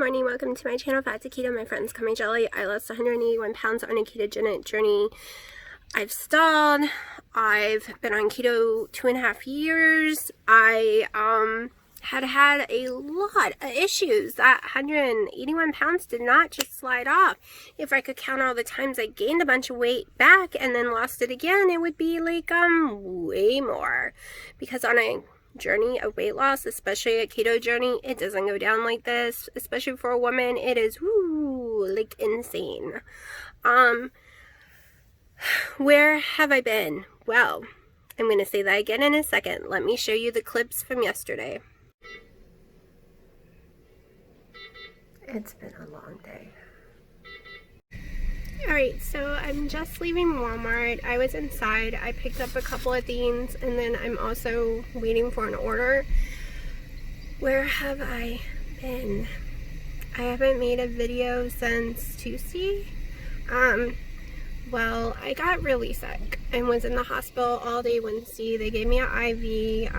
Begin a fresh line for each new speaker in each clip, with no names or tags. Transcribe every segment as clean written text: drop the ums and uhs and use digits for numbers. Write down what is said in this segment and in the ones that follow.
morning, welcome to my channel, Fat to Keto. My friends, call me Jelly. I lost 181 pounds on a ketogenic journey. I've stalled. I've been on keto 2.5 years. I had a lot of issues. That 181 pounds did not just slide off. If I could count all the times I gained a bunch of weight back and then lost it again, it would be like way more. Because on a journey of weight loss, especially a keto journey, it doesn't go down like this. Especially for a woman, it is like insane. Where have I been? Well, I'm going to say that again in a second. Let me show you the clips from yesterday. It's been a long day. Alright, so I'm just leaving Walmart. I was inside. I picked up a couple of things, and then I'm also waiting for an order. Where have I been? I haven't made a video since Tuesday. Well, I got really sick and was in the hospital all day Wednesday. They gave me an IV.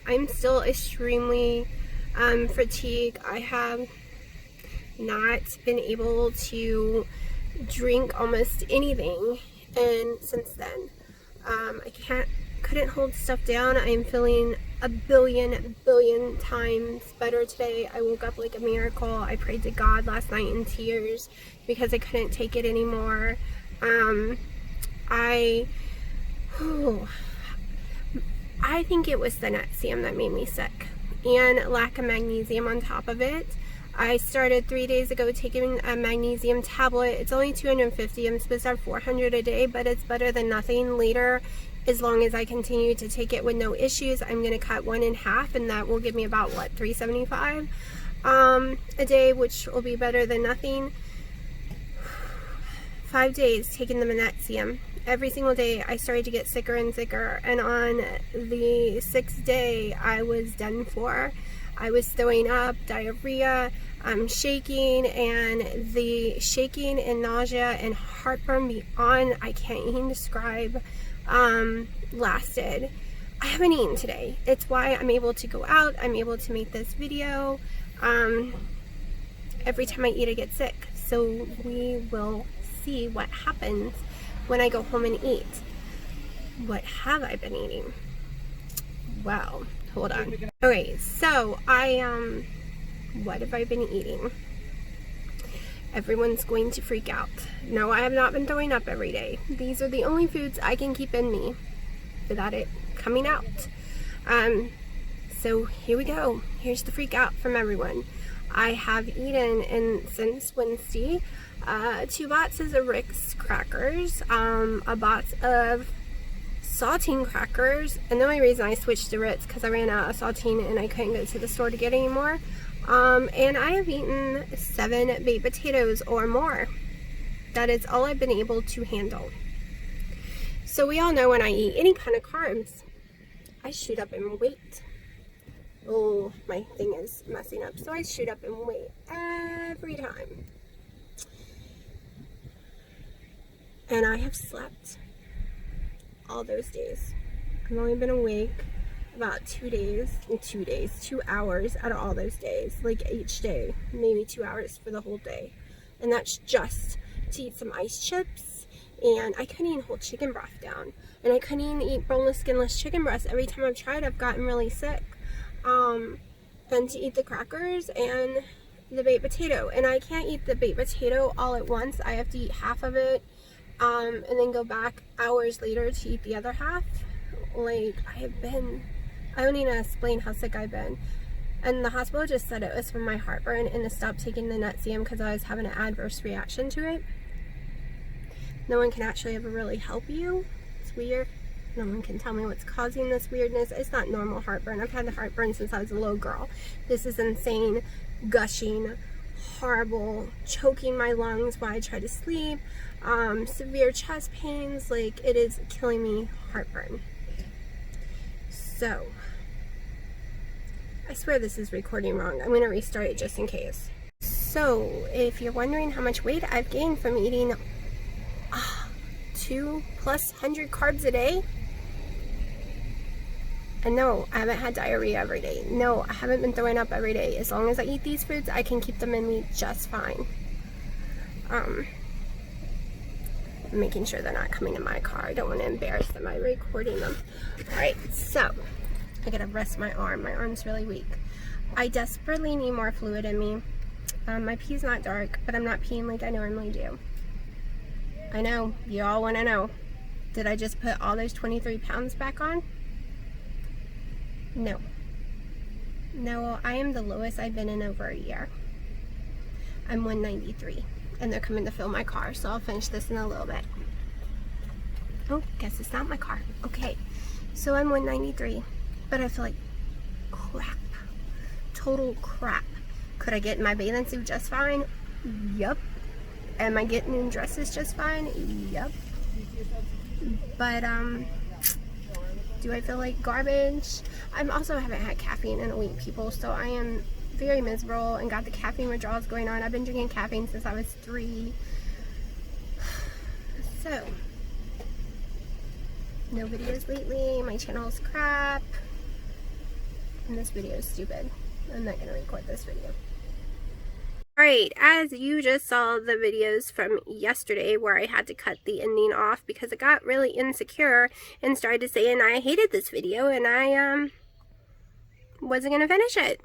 I'm still extremely fatigued. I have not been able to drink almost anything, and since then I couldn't hold stuff down. I'm feeling a billion times better today. I woke up like a miracle. I prayed to God last night in tears because I couldn't take it anymore. I think it was the Nexium that made me sick, and lack of magnesium on top of it. I started 3 days ago taking a magnesium tablet. It's only 250. I'm supposed to have 400 a day, but it's better than nothing. Later, as long as I continue to take it with no issues, I'm going to cut one in half, and that will give me about, what, 375 a day, which will be better than nothing. 5 days taking the Nexium. Every single day, I started to get sicker and sicker, and on the 6th day, I was done for. I was throwing up, diarrhea, shaking, and the shaking and nausea and heartburn beyond I can't even describe lasted. I haven't eaten today. It's why I'm able to go out. I'm able to make this video. Every time I eat, I get sick. So we will see what happens when I go home and eat. What have I been eating? Well, hold on. Okay, so what have I been eating? Everyone's going to freak out. No, I have not been throwing up every day. These are the only foods I can keep in me without it coming out. So here we go. Here's the freak out from everyone. I have eaten, and since Wednesday, 2 boxes of Rick's crackers, a box of saltine crackers, and the only reason I switched to Ritz because I ran out of saltine and I couldn't go to the store to get any more. And I have eaten 7 baked potatoes or more. That is all I've been able to handle. So we all know when I eat any kind of carbs, I shoot up in weight. Oh, my thing is messing up. So I shoot up in weight every time. And I have slept all those days. I've only been awake about 2 hours out of all those days, like each day, maybe 2 hours for the whole day. And that's just to eat some ice chips, and I couldn't even hold chicken broth down, and I couldn't even eat boneless, skinless chicken breasts. Every time I've tried, I've gotten really sick. And to eat the crackers and the baked potato, and I can't eat the baked potato all at once. I have to eat half of it, and then go back hours later to eat the other half. Like, I don't even explain how sick I've been. And the hospital just said it was from my heartburn and to stop taking the Nexium because I was having an adverse reaction to it. No one can actually ever really help you. It's weird. No one can tell me what's causing this weirdness. It's not normal heartburn. I've had the heartburn since I was a little girl. This is insane, gushing, horrible, choking my lungs while I try to sleep, severe chest pains. Like, it is killing me, heartburn. So, I swear this is recording wrong. I'm going to restart it just in case. So, if you're wondering how much weight I've gained from eating 2+ 100 carbs a day, And no, I haven't had diarrhea every day. No, I haven't been throwing up every day. As long as I eat these foods, I can keep them in me just fine. Making sure they're not coming in my car. I don't want to embarrass them by recording them. Alright, so I gotta rest my arm. My arm's really weak. I desperately need more fluid in me. My pee's not dark, but I'm not peeing like I normally do. I know, you all want to know. Did I just put all those 23 pounds back on? No. No, I am the lowest I've been in over a year. I'm 193. And they're coming to fill my car, so I'll finish this in a little bit. Oh, guess it's not my car. Okay, so I'm 193, but I feel like crap. Total crap. Could I get in my bathing suit just fine? Yup. Am I getting in dresses just fine? Yup. But, do I feel like garbage? I also haven't had caffeine in a week, people, so I am very miserable and got the caffeine withdrawals going on. I've been drinking caffeine since I was 3. So, no videos lately. My channel's crap. And this video is stupid. I'm not going to record this video. Alright, as you just saw the videos from yesterday where I had to cut the ending off because I got really insecure and started saying I hated this video and I wasn't going to finish it.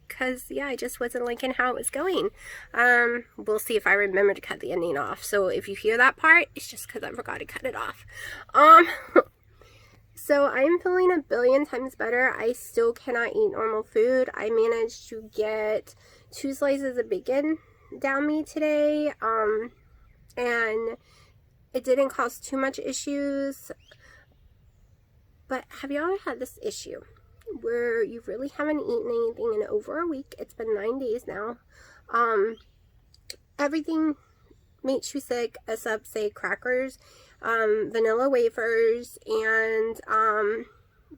Because, yeah, I just wasn't liking how it was going. We'll see if I remember to cut the ending off. So if you hear that part, it's just because I forgot to cut it off. So I'm feeling a billion times better. I still cannot eat normal food. I managed to get 2 slices of bacon down me today. And it didn't cause too much issues. But have you ever had this issue where you really haven't eaten anything in over a week? It's been 9 days now. Everything makes you sick except, say, crackers, vanilla wafers, and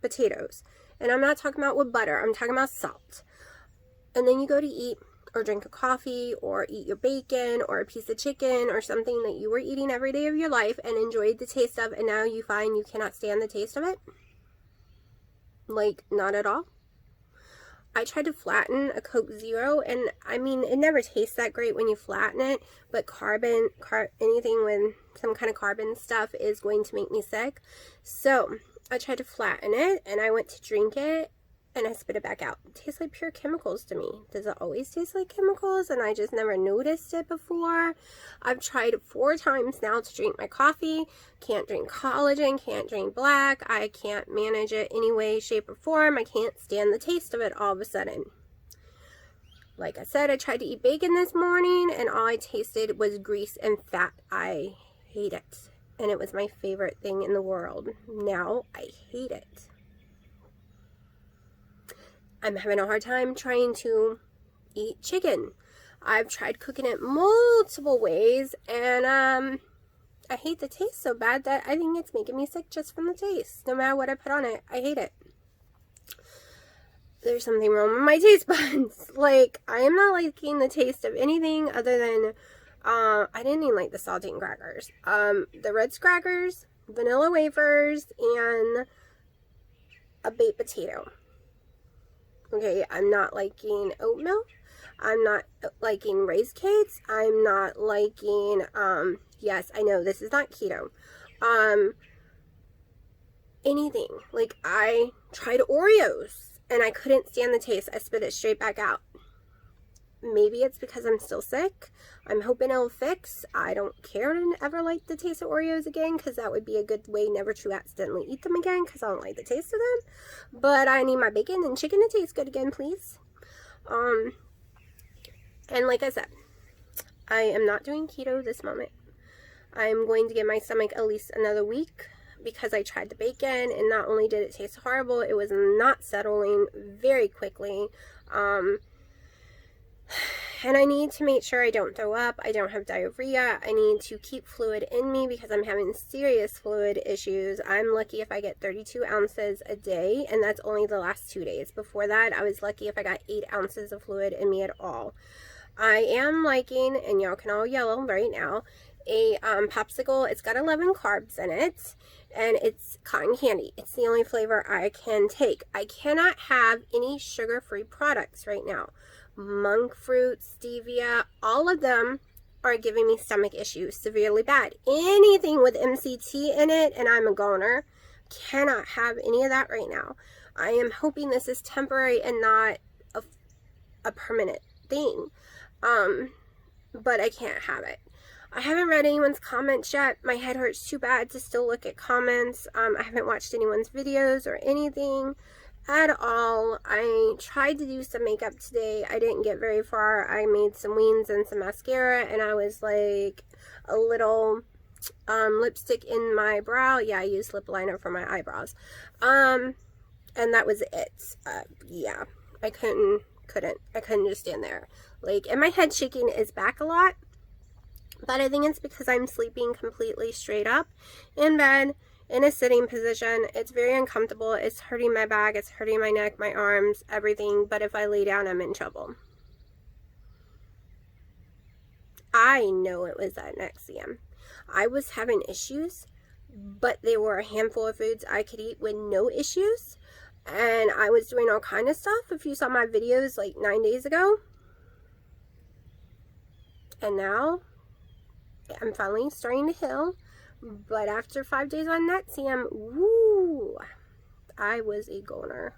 potatoes. And I'm not talking about with butter. I'm talking about salt. And then you go to eat or drink a coffee or eat your bacon or a piece of chicken or something that you were eating every day of your life and enjoyed the taste of, and now you find you cannot stand the taste of it. Like, not at all. I tried to flatten a Coke Zero, and I mean, it never tastes that great when you flatten it, but anything with some kind of carbon stuff is going to make me sick. So I tried to flatten it, and I went to drink it, and I spit it back out. It tastes like pure chemicals to me. Does it always taste like chemicals? And I just never noticed it before. I've tried 4 times now to drink my coffee. Can't drink collagen, can't drink black. I can't manage it any way, shape, or form. I can't stand the taste of it all of a sudden. Like I said, I tried to eat bacon this morning, and all I tasted was grease and fat. I hate it. And it was my favorite thing in the world. Now I hate it. I'm having a hard time trying to eat chicken. I've tried cooking it multiple ways, and I hate the taste so bad that I think it's making me sick just from the taste. No matter what I put on it, I hate it. There's something wrong with my taste buds. Like, I am not liking the taste of anything other than, I didn't even like the saltine crackers. The Ritz crackers, vanilla wafers, and a baked potato. Okay, I'm not liking oatmeal. I'm not liking raised cakes. I'm not liking, yes, I know this is not keto. Anything. Like, I tried Oreos and I couldn't stand the taste. I spit it straight back out. Maybe it's because I'm still sick. I'm hoping it'll fix. I don't care to ever like the taste of Oreos again, because that would be a good way never to accidentally eat them again, because I don't like the taste of them. But I need my bacon and chicken to taste good again, please. And like I said, I am not doing keto this moment. I'm going to give my stomach at least another week, because I tried the bacon, and not only did it taste horrible, it was not settling very quickly. And I need to make sure I don't throw up, I don't have diarrhea, I need to keep fluid in me because I'm having serious fluid issues. I'm lucky if I get 32 ounces a day, and that's only the last 2 days. Before that, I was lucky if I got 8 ounces of fluid in me at all. I am liking, and y'all can all yell right now, a popsicle. It's got 11 carbs in it, and it's cotton candy. It's the only flavor I can take. I cannot have any sugar-free products right now. Monk fruit, stevia, all of them are giving me stomach issues severely bad. Anything with MCT in it, and I'm a goner, cannot have any of that right now. I am hoping this is temporary and not a permanent thing. But I can't have it. I haven't read anyone's comments yet. My head hurts too bad to still look at comments. I haven't watched anyone's videos or anything at all. I tried to do some makeup today. I didn't get very far. I made some wings and some mascara, and I was like a little lipstick in my brow. Yeah, I used lip liner for my eyebrows. And that was it. Yeah, I couldn't just stand there. Like, and my head shaking is back a lot, but I think it's because I'm sleeping completely straight up in bed in a sitting position. It's very uncomfortable. It's hurting my back, it's hurting my neck, my arms, everything. But if I lay down, I'm in trouble. I know it was that Nexium. I was having issues, but there were a handful of foods I could eat with no issues. And I was doing all kind of stuff. If you saw my videos like 9 days ago. And now I'm finally starting to heal. But after 5 days on Nexium, woo, I was a goner.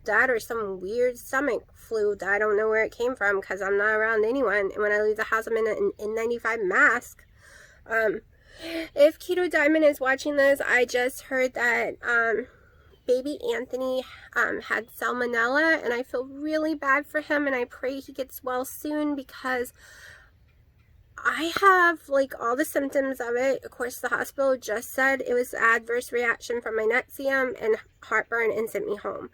That or some weird stomach flu that I don't know where it came from because I'm not around anyone. And when I leave the house, I'm in an N95 mask. If Keto Diamond is watching this, I just heard that baby Anthony had salmonella, and I feel really bad for him, and I pray he gets well soon because I have like all the symptoms of it. Of course, the hospital just said it was adverse reaction from my Nexium and heartburn and sent me home.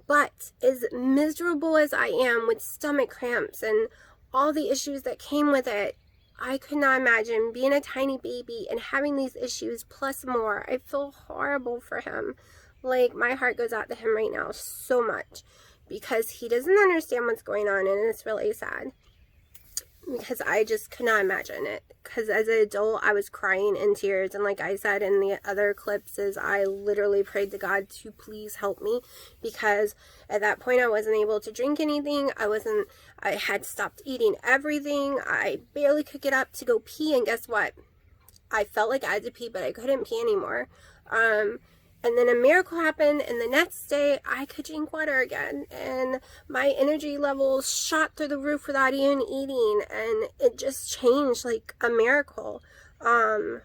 But as miserable as I am with stomach cramps and all the issues that came with it, I could not imagine being a tiny baby and having these issues plus more. I feel horrible for him. Like, my heart goes out to him right now so much because he doesn't understand what's going on, and it's really sad. Because I just could not imagine it. Because as an adult, I was crying in tears. And like I said in the other clips, is I literally prayed to God to please help me. Because at that point, I wasn't able to drink anything. I had stopped eating everything. I barely could get up to go pee. And guess what? I felt like I had to pee, but I couldn't pee anymore. And then a miracle happened, and the next day I could drink water again, and my energy levels shot through the roof without even eating, and it just changed like a miracle. I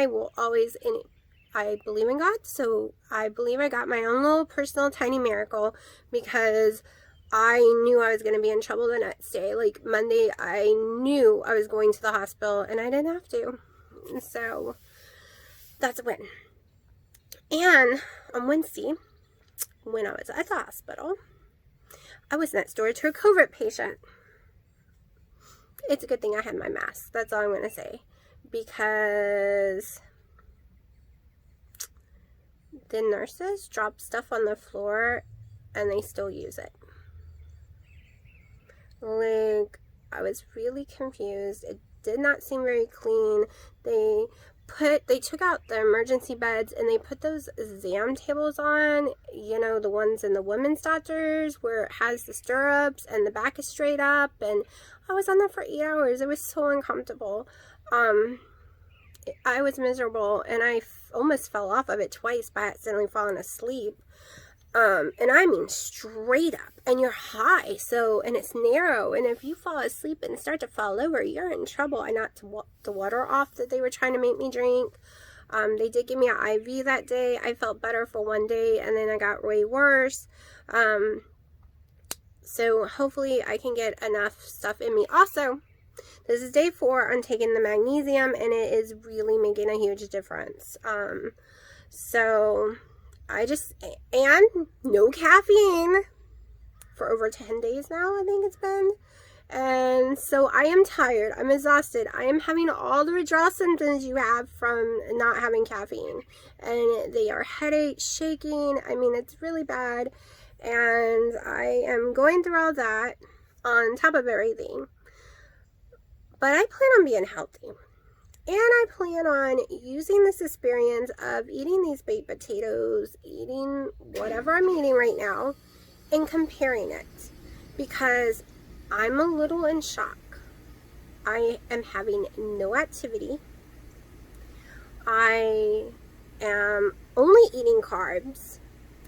will always, I believe in God, so I believe I got my own little personal tiny miracle because I knew I was going to be in trouble the next day. Like Monday, I knew I was going to the hospital, and I didn't have to. So that's a win. And on Wednesday, when I was at the hospital, I was next door to a COVID patient. It's a good thing I had my mask. That's all I'm going to say. Because the nurses drop stuff on the floor and they still use it. Like, I was really confused. It did not seem very clean. They took out the emergency beds and they put those exam tables on, you know, the ones in the women's doctors where it has the stirrups and the back is straight up, and I was on there for 8 hours. It was so uncomfortable. I was miserable, and I almost fell off of it twice by accidentally falling asleep. And I mean straight up, and you're high, so, and it's narrow, and if you fall asleep and start to fall over, you're in trouble. I knocked the water off that they were trying to make me drink. They did give me an IV that day. I felt better for one day, and then I got way worse. So hopefully I can get enough stuff in me. Also, this is day 4 on taking the magnesium, and it is really making a huge difference. So and no caffeine for over 10 days now, I think it's been. And so I am tired. I'm exhausted. I am having all the withdrawal symptoms you have from not having caffeine. And they are headache, shaking. I mean, it's really bad. And I am going through all that on top of everything. But I plan on being healthy. And I plan on using this experience of eating these baked potatoes, eating whatever I'm eating right now, and comparing it, because I'm a little in shock. I am having no activity. I am only eating carbs.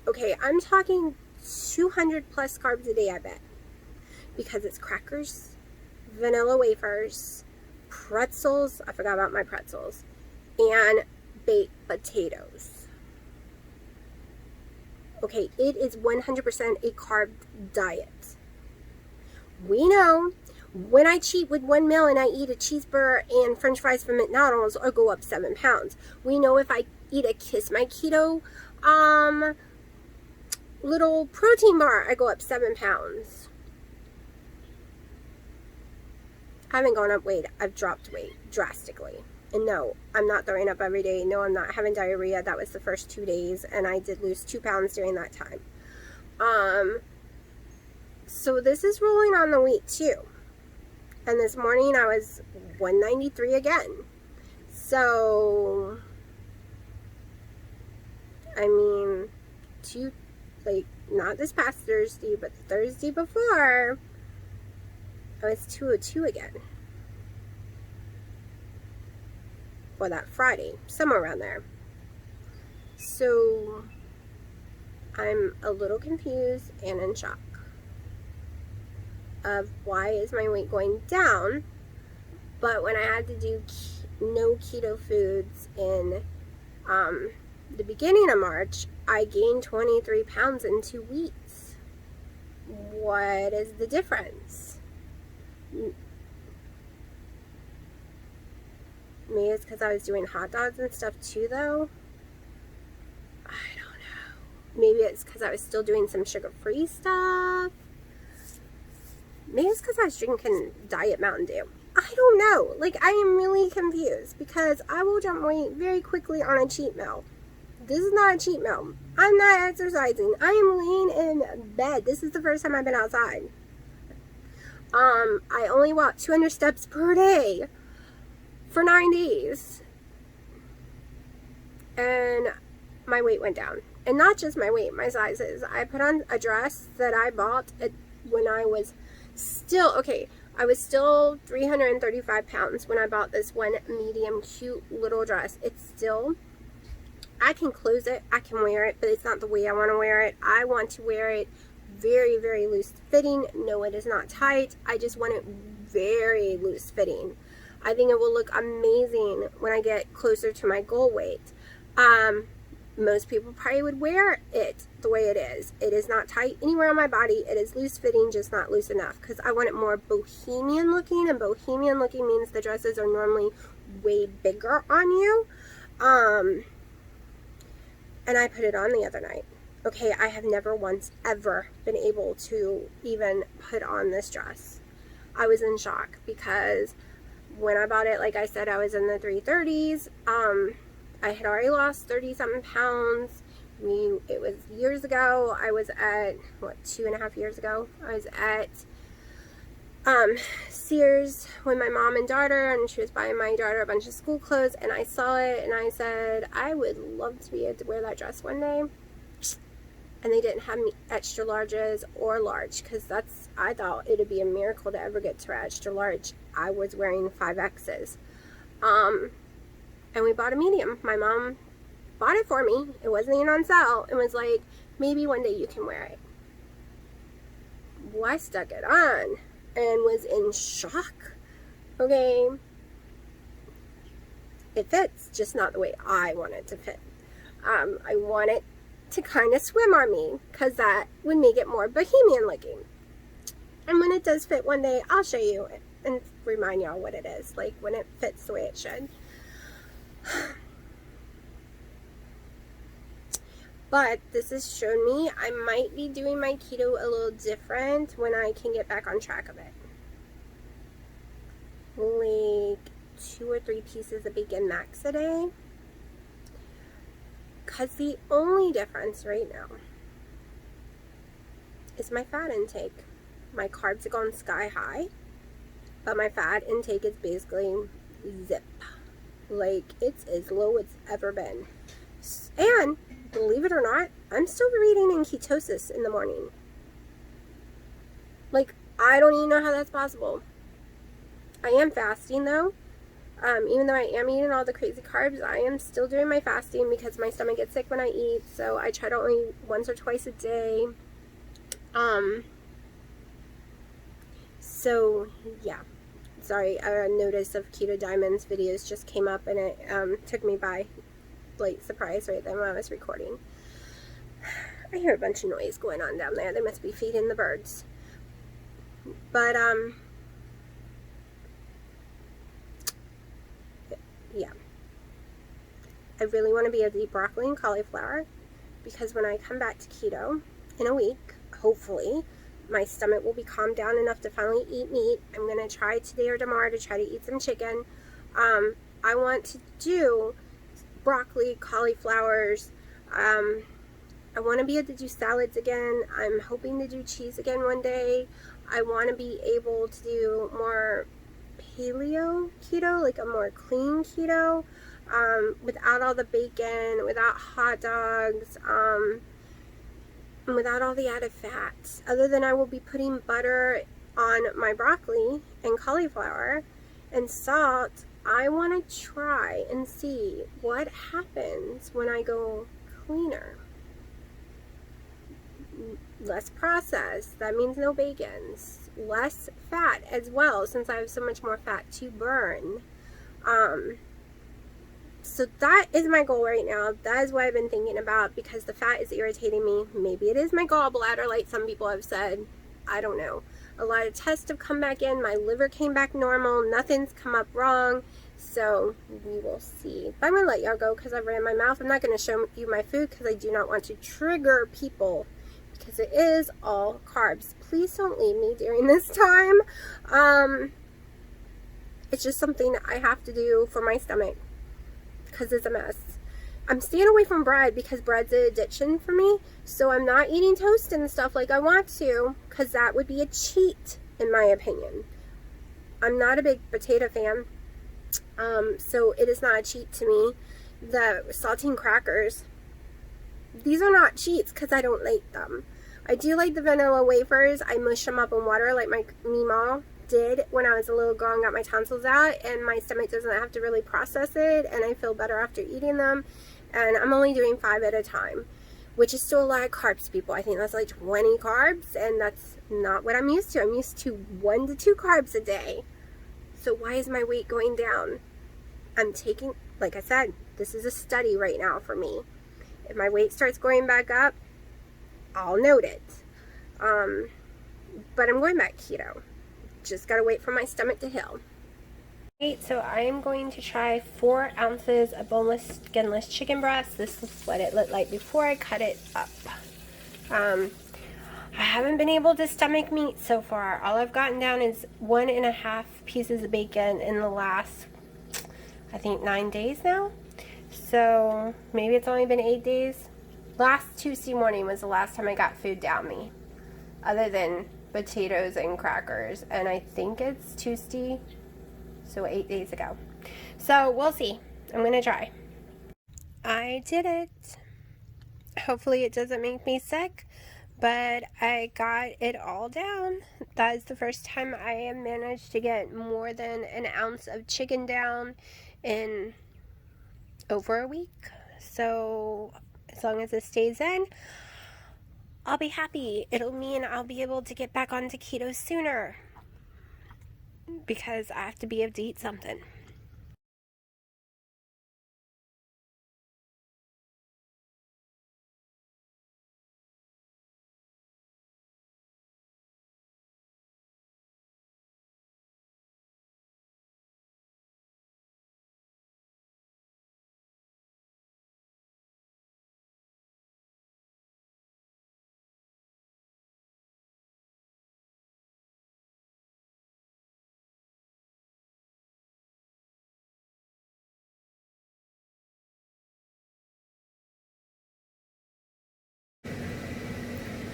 Okay, I'm talking 200 plus carbs a day, I bet, because it's crackers, vanilla wafers, pretzels, I forgot about my pretzels, and baked potatoes. Okay, it is 100% a carb diet. We know when I cheat with one meal and I eat a cheeseburger and french fries from McDonald's, I'll go up 7 pounds. We know if I eat a Kiss My Keto little protein bar, I go up 7 pounds. I haven't gone up weight. I've dropped weight drastically. And no, I'm not throwing up every day. No, I'm not having diarrhea. That was the first 2 days, and I did lose 2 pounds during that time. So this is rolling on the week too. And this morning I was 193 again. So, I mean, not this past Thursday, but the Thursday before, I was 202 again. Or that Friday, somewhere around there. So, I'm a little confused and in shock of why is my weight going down. But when I had to do no keto foods in the beginning of March, I gained 23 pounds in 2 weeks. What is the difference? Maybe it's because I was doing hot dogs and stuff too, though. I don't know. Maybe it's because I was still doing some sugar-free stuff. Maybe it's because I was drinking Diet Mountain Dew. I don't know. Like, I am really confused because I will jump weight very quickly on a cheat meal. This is not a cheat meal. I'm not exercising. I am laying in bed. This is the first time I've been outside. I only walk 200 steps per day for 9 days. And my weight went down. And not just my weight, my sizes. I put on a dress that I bought when I was still, okay, I was still 335 pounds when I bought this one medium cute little dress. It's still, I can close it, I can wear it, but it's not the way I want to wear it. I want to wear it very, very loose fitting. No, it is not tight. I just want it very loose fitting. I think it will look amazing when I get closer to my goal weight. Most people probably would wear it the way it is. It is not tight anywhere on my body. It is loose fitting, just not loose enough, because I want it more bohemian looking, and bohemian looking means the dresses are normally way bigger on you. And I put it on the other night. Okay, I have never once ever been able to even put on this dress. I was in shock because when I bought it, like I said, I was in the 330s. I had already lost 30-something pounds. It was years ago. I was at, 2.5 years ago? I was at Sears with my mom and daughter, and she was buying my daughter a bunch of school clothes, and I saw it, and I said, I would love to be able to wear that dress one day. And they didn't have me extra larges or large, because I thought it would be a miracle to ever get to extra large. I was wearing 5Xs. And we bought a medium. My mom bought it for me. It wasn't even on sale. It was like, maybe one day you can wear it. Well, I stuck it on and was in shock. Okay. It fits, just not the way I want it to fit. I want it to kind of swim on me, because that would make it more bohemian looking. And when it does fit one day, I'll show you and remind y'all what it is, like when it fits the way it should. But this has shown me I might be doing my keto a little different when I can get back on track of it. Like 2 or 3 pieces of bacon max a day. Because the only difference right now is my fat intake. My carbs have gone sky high, but my fat intake is basically zip. Like, it's as low as it's ever been. And believe it or not, I'm still reading in ketosis in the morning. Like, I don't even know how that's possible. I am fasting though. Even though I am eating all the crazy carbs, I am still doing my fasting because my stomach gets sick when I eat. So I try to only eat once or twice a day. So yeah. Sorry, a notice of Keto Diamonds videos just came up and it took me by like surprise right then when I was recording. I hear a bunch of noise going on down there. They must be feeding the birds. But yeah. I really want to be able to eat broccoli and cauliflower because when I come back to keto in a week, hopefully, my stomach will be calmed down enough to finally eat meat. I'm going to try today or tomorrow to try to eat some chicken. I want to do broccoli, cauliflowers. I want to be able to do salads again. I'm hoping to do cheese again one day. I want to be able to do more paleo keto, like a more clean keto, without all the bacon, without hot dogs, without all the added fats. Other than I will be putting butter on my broccoli and cauliflower and salt. I want to try and see what happens when I go cleaner. Less processed, that means no bacons. Less fat as well, since I have so much more fat to burn. So that is my goal right now. That is what I've been thinking about because the fat is irritating me. Maybe it is my gallbladder, like some people have said. I don't know. A lot of tests have come back in. My liver came back normal. Nothing's come up wrong. So we will see. But I'm going to let y'all go because I've ran my mouth. I'm not going to show you my food because I do not want to trigger people because it is all carbs. Please don't leave me during this time. It's just something I have to do for my stomach because it's a mess. I'm staying away from bread because bread's an addiction for me. So I'm not eating toast and stuff like I want to because that would be a cheat in my opinion. I'm not a big potato fan. So it is not a cheat to me. The saltine crackers, these are not cheats because I don't like them. I do like the vanilla wafers. I mush them up in water like my Mima did when I was a little girl and got my tonsils out, and my stomach doesn't have to really process it, and I feel better after eating them. And I'm only doing 5 at a time, which is still a lot of carbs, people. I think that's like 20 carbs, and that's not what I'm used to. I'm used to 1 to 2 carbs a day. So why is my weight going down? I'm taking, like I said, this is a study right now for me. If my weight starts going back up, I'll note it. But I'm going back keto. Just gotta wait for my stomach to heal. Right, so I am going to try 4 ounces of boneless, skinless chicken breast. This is what it looked like before I cut it up. I haven't been able to stomach meat so far. All I've gotten down is 1.5 pieces of bacon in the last, I think, 9 days now. So maybe it's only been 8 days. Last Tuesday morning was the last time I got food down me, other than potatoes and crackers, and I think it's Tuesday, so 8 days ago. So we'll see. I'm gonna try. I did it. Hopefully it doesn't make me sick, but I got it all down. That is the first time I have managed to get more than an ounce of chicken down in over a week. So as long as it stays in, I'll be happy. It'll mean I'll be able to get back onto keto sooner because I have to be able to eat something.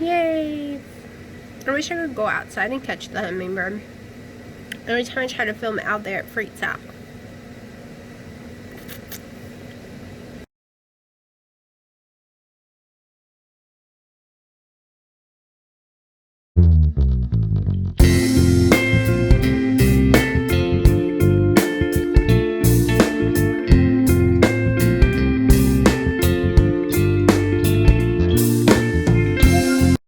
Yay! I wish I could go outside and catch the hummingbird. Every time I try to film out there, it freaks out.